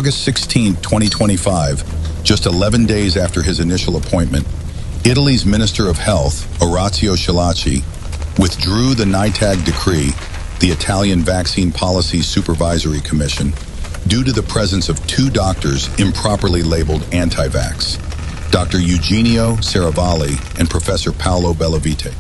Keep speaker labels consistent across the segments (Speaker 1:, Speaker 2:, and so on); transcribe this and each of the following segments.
Speaker 1: August 16, 2025, just 11 days after his initial appointment, Italy's Minister of Health, Orazio Schillaci, withdrew the NITAG decree, the Italian Vaccine Policy Supervisory Commission, due to the presence of two doctors improperly labeled anti-vax, Dr. Eugenio Saravalli and Professor Paolo Bellavite.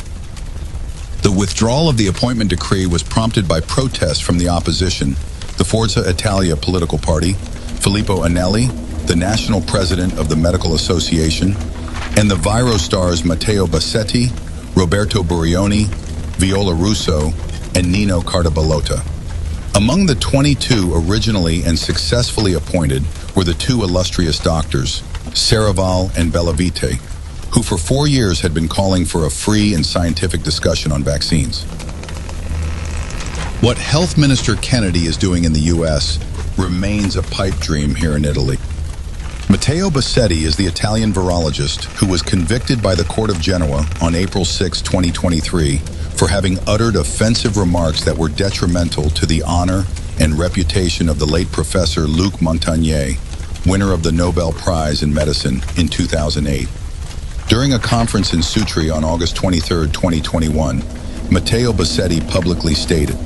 Speaker 1: The withdrawal of the appointment decree was prompted by protests from the opposition, the Forza Italia political party, Filippo Anelli, the national president of the Medical Association, and the Virostars Matteo Bassetti, Roberto Burioni, Viola Russo, and Nino Cartabellota. Among the 22 originally and successfully appointed were the two illustrious doctors, Saraval and Bellavite, who for 4 years had been calling for a free and scientific discussion on vaccines. What Health Minister Kennedy is doing in the U.S. remains a pipe dream here in Italy. Matteo Bassetti is the Italian virologist who was convicted by the Court of Genoa on April 6, 2023, for having uttered offensive remarks that were detrimental to the honor and reputation of the late Professor Luc Montagnier, winner of the Nobel Prize in Medicine in 2008. During a conference in Sutri on August 23, 2021, Matteo Bassetti publicly stated,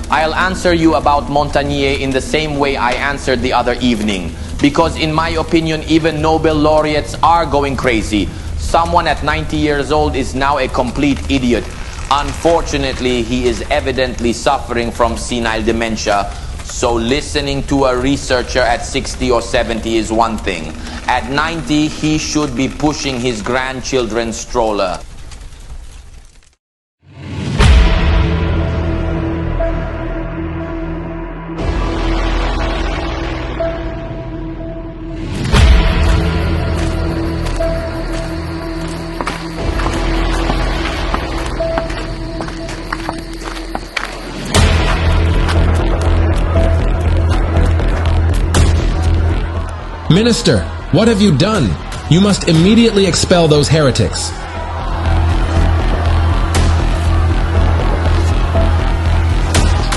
Speaker 2: "I'll answer you about Montagnier in the same way I answered the other evening, because in my opinion, even Nobel laureates are going crazy. Someone at 90 years old is now a complete idiot. Unfortunately, he is evidently suffering from senile dementia. So listening to a researcher at 60 or 70 is one thing. At 90, he should be pushing his grandchildren's stroller."
Speaker 3: Minister, what have you done? You must immediately expel those heretics.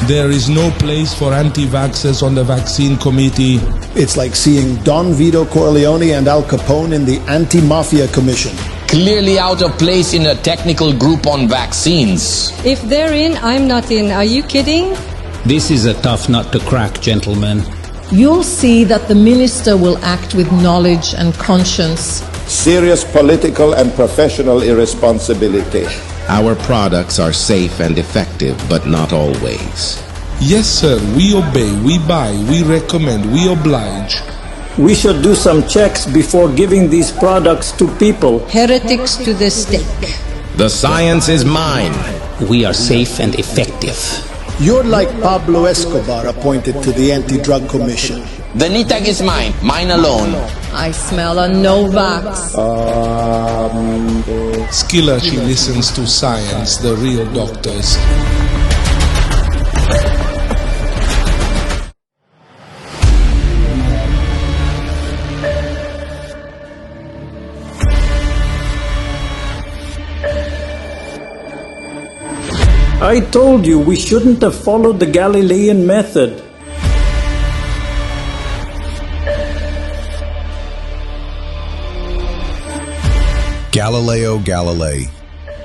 Speaker 4: There is no place for anti-vaxxers on the vaccine committee.
Speaker 5: It's like seeing Don Vito Corleone and Al Capone in the Anti-Mafia Commission.
Speaker 2: Clearly out of place in a technical group on vaccines.
Speaker 6: If they're in, I'm not in. Are you kidding?
Speaker 7: This is a tough nut to crack, gentlemen.
Speaker 8: You'll see that the minister will act with knowledge and conscience.
Speaker 9: Serious political and professional irresponsibility.
Speaker 10: Our products are safe and effective, but not always.
Speaker 4: Yes, sir, we obey, we buy, we recommend, we oblige.
Speaker 11: We should do some checks before giving these products to people.
Speaker 8: Heretics to the stake.
Speaker 10: The science is mine.
Speaker 7: We are safe and effective.
Speaker 5: You're like Pablo Escobar appointed to the Anti-Drug Commission.
Speaker 2: The NITAG is mine alone.
Speaker 8: I smell a no-vax.
Speaker 4: Schillaci listens to science, the real doctors.
Speaker 11: I told you we shouldn't have followed the Galilean method.
Speaker 1: Galileo Galilei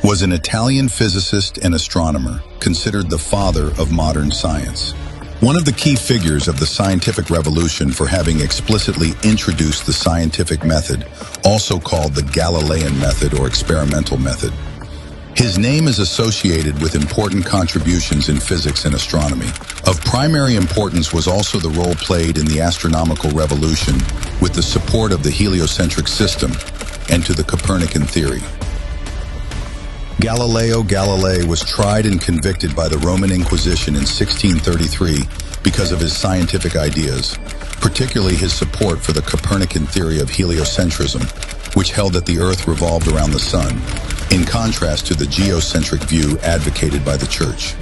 Speaker 1: was an Italian physicist and astronomer, considered the father of modern science. One of the key figures of the scientific revolution for having explicitly introduced the scientific method, also called the Galilean method or experimental method. His name is associated with important contributions in physics and astronomy. Of primary importance was also the role played in the astronomical revolution with the support of the heliocentric system and to the Copernican theory. Galileo Galilei was tried and convicted by the Roman Inquisition in 1633 because of his scientific ideas, particularly his support for the Copernican theory of heliocentrism, which held that the Earth revolved around the Sun, in contrast to the geocentric view advocated by the Church.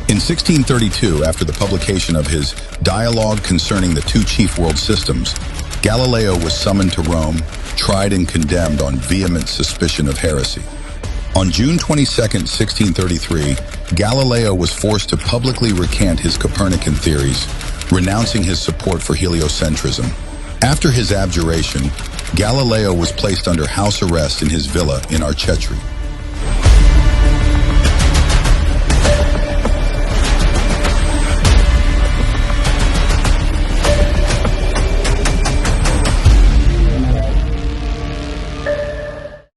Speaker 1: In 1632, after the publication of his Dialogue Concerning the Two Chief World Systems, Galileo was summoned to Rome, tried and condemned on vehement suspicion of heresy. On June 22, 1633, Galileo was forced to publicly recant his Copernican theories, renouncing his support for heliocentrism. After his abjuration, Galileo was placed under house arrest in his villa in Arcetri.